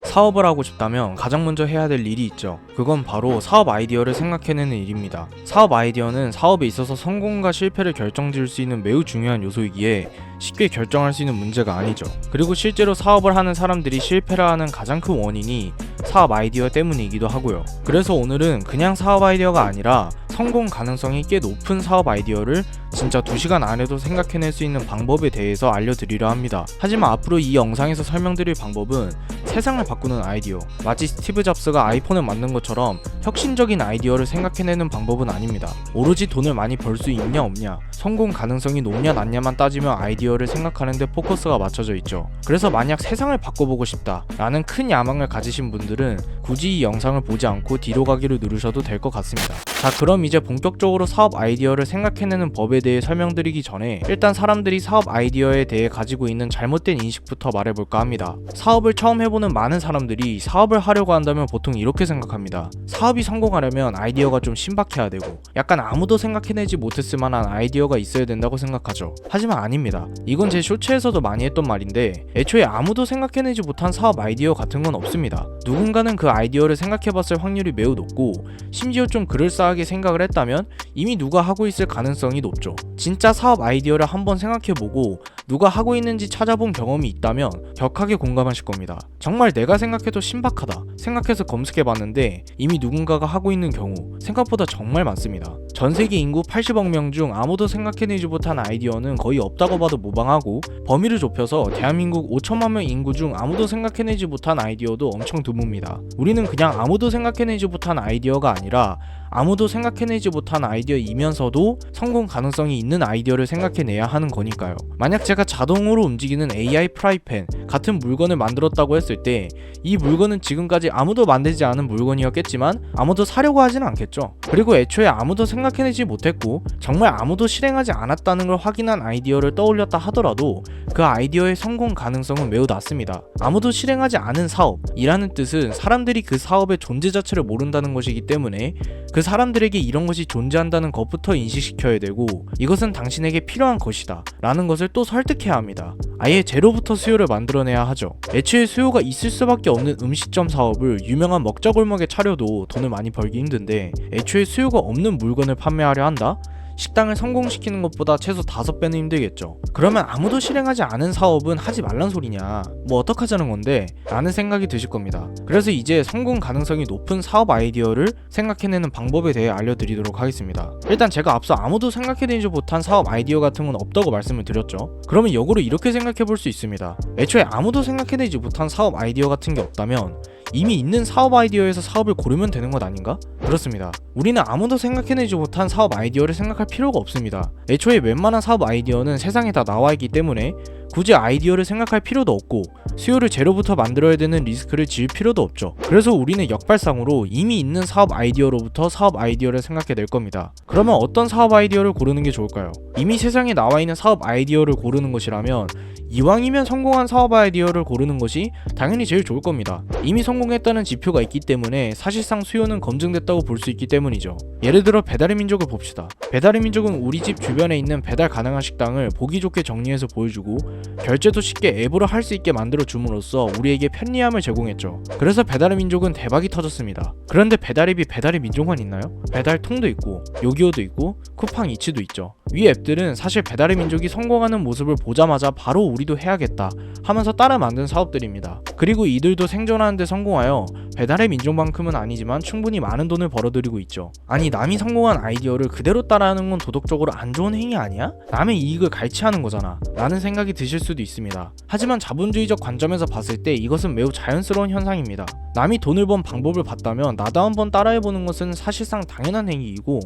사업을 하고 싶다면 가장 먼저 해야 될 일이 있죠. 그건 바로 사업 아이디어를 생각해내는 일입니다. 사업 아이디어는 사업에 있어서 성공과 실패를 결정지을 수 있는 매우 중요한 요소이기에 쉽게 결정할 수 있는 문제가 아니죠. 그리고 실제로 사업을 하는 사람들이 실패를 하는 가장 큰 원인이 사업 아이디어 때문이기도 하고요. 그래서 오늘은 그냥 사업 아이디어가 아니라 성공 가능성이 꽤 높은 사업 아이디어를 진짜 2시간 안에도 생각해낼 수 있는 방법에 대해서 알려드리려 합니다. 하지만 앞으로 이 영상에서 설명드릴 방법은 세상을 바꾸는 아이디어, 마치 스티브 잡스가 아이폰을 만든 것처럼 혁신적인 아이디어를 생각해내는 방법은 아닙니다. 오로지 돈을 많이 벌 수 있냐 없냐, 성공 가능성이 높냐 낮냐만 따지면 아이디어를 생각하는데 포커스가 맞춰져 있죠. 그래서 만약 세상을 바꿔보고 싶다 라는 큰 야망을 가지신 분들은 굳이 이 영상을 보지 않고 뒤로 가기를 누르셔도 될 것 같습니다. 자, 그럼 이제 본격적으로 사업 아이디어를 생각해내는 법에 대해 설명드리기 전에 일단 사람들이 사업 아이디어에 대해 가지고 있는 잘못된 인식부터 말해볼까 합니다. 사업을 처음 해보는 많은 사람들이 사업을 하려고 한다면 보통 이렇게 생각합니다. 사업이 성공하려면 아이디어가 좀 신박해야 되고 약간 아무도 생각해내지 못했을 만한 아이디어가 있어야 된다고 생각하죠. 하지만 아닙니다. 이건 제 쇼츠에서도 많이 했던 말인데 애초에 아무도 생각해내지 못한 사업 아이디어 같은 건 없습니다. 누군가는 그 아이디어를 생각해봤을 확률이 매우 높고 심지어 좀 그럴싸하게 생각을 했다면 이미 누가 하고 있을 가능성이 높죠. 진짜 사업 아이디어를 한번 생각해보고 누가 하고 있는지 찾아본 경험이 있다면 격하게 공감하실 겁니다. 정말 내가 생각해도 신박하다 생각해서 검색해봤는데 이미 누군가가 하고 있는 경우 생각보다 정말 많습니다. 전세계 인구 80억 명 중 아무도 생각해내지 못한 아이디어는 거의 없다고 봐도 무방하고, 범위를 좁혀서 대한민국 5천만 명 인구 중 아무도 생각해내지 못한 아이디어도 엄청 드뭅니다. 우리는 그냥 아무도 생각해내지 못한 아이디어가 아니라 아무도 생각해내지 못한 아이디어이면서도 성공 가능성이 있는 아이디어를 생각해내야 하는 거니까요. 만약 제가 자동으로 움직이는 AI 프라이팬 같은 물건을 만들었다고 했을 때 이 물건은 지금까지 아무도 만들지 않은 물건이었겠지만 아무도 사려고 하진 않겠죠. 그리고 애초에 아무도 생각해내지 못했고 정말 아무도 실행하지 않았다는 걸 확인한 아이디어를 떠올렸다 하더라도 그 아이디어의 성공 가능성은 매우 낮습니다. 아무도 실행하지 않은 사업이라는 뜻은 사람들이 그 사업의 존재 자체를 모른다는 것이기 때문에 그 사람들에게 이런 것이 존재한다는 것부터 인식시켜야 되고, 이것은 당신에게 필요한 것이다 라는 것을 또 설득해야 합니다. 아예 제로부터 수요를 만들어내야 하죠. 애초에 수요가 있을 수밖에 없는 음식점 사업을 유명한 먹자골목에 차려도 돈을 많이 벌기 힘든데 애초에 수요가 없는 물건을 판매하려 한다? 식당을 성공시키는 것보다 최소 5배는 힘들겠죠. 그러면 아무도 실행하지 않은 사업은 하지 말란 소리냐, 뭐 어떡하자는 건데 라는 생각이 드실 겁니다. 그래서 이제 성공 가능성이 높은 사업 아이디어를 생각해내는 방법에 대해 알려드리도록 하겠습니다. 일단 제가 앞서 아무도 생각해내지 못한 사업 아이디어 같은 건 없다고 말씀을 드렸죠. 그러면 역으로 이렇게 생각해볼 수 있습니다. 애초에 아무도 생각해내지 못한 사업 아이디어 같은 게 없다면 이미 있는 사업 아이디어에서 사업을 고르면 되는 것 아닌가? 그렇습니다. 우리는 아무도 생각해내지 못한 사업 아이디어를 생각할 필요가 없습니다. 애초에 웬만한 사업 아이디어는 세상에 다 나와있기 때문에 굳이 아이디어를 생각할 필요도 없고 수요를 제로부터 만들어야 되는 리스크를 지을 필요도 없죠. 그래서 우리는 역발상으로 이미 있는 사업 아이디어로부터 사업 아이디어를 생각해낼 겁니다. 그러면 어떤 사업 아이디어를 고르는 게 좋을까요? 이미 세상에 나와있는 사업 아이디어를 고르는 것이라면 이왕이면 성공한 사업 아이디어를 고르는 것이 당연히 제일 좋을 겁니다. 이미 성공했다는 지표가 있기 때문에 사실상 수요는 검증됐다고 볼 수 있기 때문이죠. 예를 들어 배달의 민족을 봅시다. 배달의 민족은 우리 집 주변에 있는 배달 가능한 식당을 보기 좋게 정리해서 보여주고 결제도 쉽게 앱으로 할 수 있게 만들어 줌으로써 우리에게 편리함을 제공했죠. 그래서 배달의 민족은 대박이 터졌습니다. 그런데 배달앱이 배달의 민족만 있나요? 배달통도 있고 요기요도 있고 쿠팡이츠도 있죠. 위 앱들은 사실 배달의 민족이 성공하는 모습을 보자마자 바로 우리도 해야겠다 하면서 따라 만든 사업들입니다. 그리고 이들도 생존하는 데 성공하여 배달의 민족만큼은 아니지만 충분히 많은 돈을 벌어들이고 있죠. 아니, 남이 성공한 아이디어를 그대로 따라하는 건 도덕적으로 안 좋은 행위 아니야? 남의 이익을 갈취하는 거잖아 라는 생각이 드실 수도 있습니다. 하지만 자본주의적 관점에서 봤을 때 이것은 매우 자연스러운 현상입니다. 남이 돈을 번 방법을 봤다면 나도 한번 따라해보는 것은 사실상 당연한 행위이고,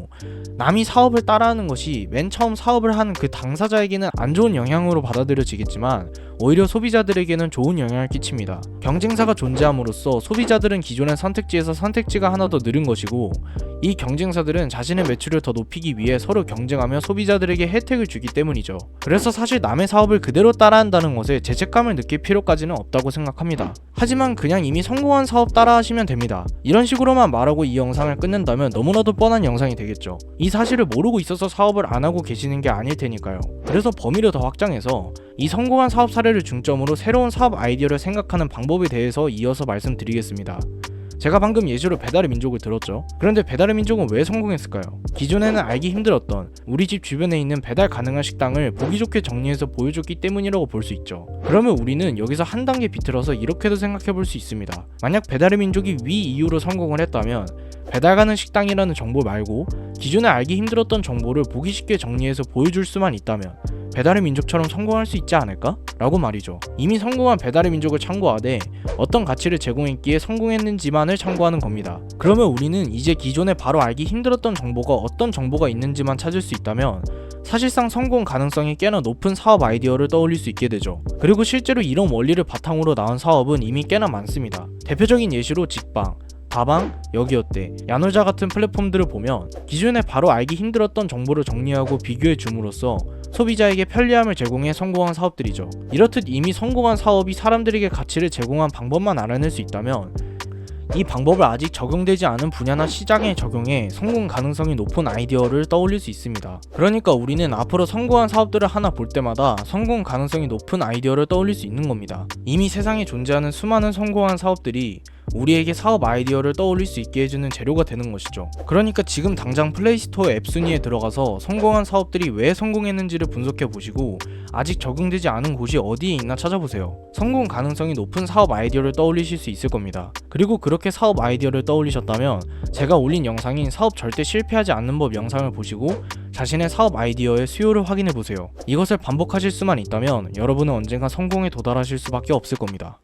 남이 사업을 따라하는 것이 맨 처음 사업을 하는 그 당사자에게는 안 좋은 영향으로 받아들여지겠지만 오히려 소비자들에게는 좋은 영향을 끼칩니다. 경쟁사가 존재함으로써 소비자들은 기존의 선택지에서 선택지가 하나 더 늘은 것이고, 이 경쟁사들은 자신의 매출을 더 높이기 위해 서로 경쟁하며 소비자들에게 혜택을 주기 때문이죠. 그래서 사실 남의 사업을 그대로 따라한다는 것에 죄책감을 느낄 필요까지는 없다고 생각합니다. 하지만 그냥 이미 성공한 사업 따라하시면 됩니다. 이런 식으로만 말하고 이 영상을 끝낸다면 너무나도 뻔한 영상이 되겠죠. 이 사실을 모르고 있어서 사업을 안 하고 계시는 게 아닐 테니까요. 그래서 범위를 더 확장해서 이 성공한 사업 사례 사례를 중점으로 새로운 사업 아이디어를 생각하는 방법에 대해서 이어서 말씀드리겠습니다. 제가 방금 예시로 배달의 민족을 들었죠. 그런데 배달의 민족은 왜 성공했을까요? 기존에는 알기 힘들었던 우리 집 주변에 있는 배달 가능한 식당을 보기 좋게 정리해서 보여줬기 때문이라고 볼 수 있죠. 그러면 우리는 여기서 한 단계 비틀어서 이렇게도 생각해 볼 수 있습니다. 만약 배달의 민족이 위 이유로 성공을 했다면 배달 가능 식당이라는 정보 말고 기존에 알기 힘들었던 정보를 보기 쉽게 정리해서 보여줄 수만 있다면 배달의 민족처럼 성공할 수 있지 않을까? 라고 말이죠. 이미 성공한 배달의 민족을 참고하되 어떤 가치를 제공했기에 성공했는지만을 참고하는 겁니다. 그러면 우리는 이제 기존에 바로 알기 힘들었던 정보가 어떤 정보가 있는지만 찾을 수 있다면 사실상 성공 가능성이 꽤나 높은 사업 아이디어를 떠올릴 수 있게 되죠. 그리고 실제로 이런 원리를 바탕으로 나온 사업은 이미 꽤나 많습니다. 대표적인 예시로 직방, 다방, 여기어때, 야놀자 같은 플랫폼들을 보면 기존에 바로 알기 힘들었던 정보를 정리하고 비교해 줌으로써 소비자에게 편리함을 제공해 성공한 사업들이죠. 이렇듯 이미 성공한 사업이 사람들에게 가치를 제공한 방법만 알아낼 수 있다면 이 방법을 아직 적용되지 않은 분야나 시장에 적용해 성공 가능성이 높은 아이디어를 떠올릴 수 있습니다. 그러니까 우리는 앞으로 성공한 사업들을 하나 볼 때마다 성공 가능성이 높은 아이디어를 떠올릴 수 있는 겁니다. 이미 세상에 존재하는 수많은 성공한 사업들이 우리에게 사업 아이디어를 떠올릴 수 있게 해주는 재료가 되는 것이죠. 그러니까 지금 당장 플레이스토어 앱 순위에 들어가서 성공한 사업들이 왜 성공했는지를 분석해 보시고 아직 적용되지 않은 곳이 어디에 있나 찾아보세요. 성공 가능성이 높은 사업 아이디어를 떠올리실 수 있을 겁니다. 그리고 그렇게 사업 아이디어를 떠올리셨다면 제가 올린 영상인 사업 절대 실패하지 않는 법 영상을 보시고 자신의 사업 아이디어의 수요를 확인해 보세요. 이것을 반복하실 수만 있다면 여러분은 언젠가 성공에 도달하실 수밖에 없을 겁니다.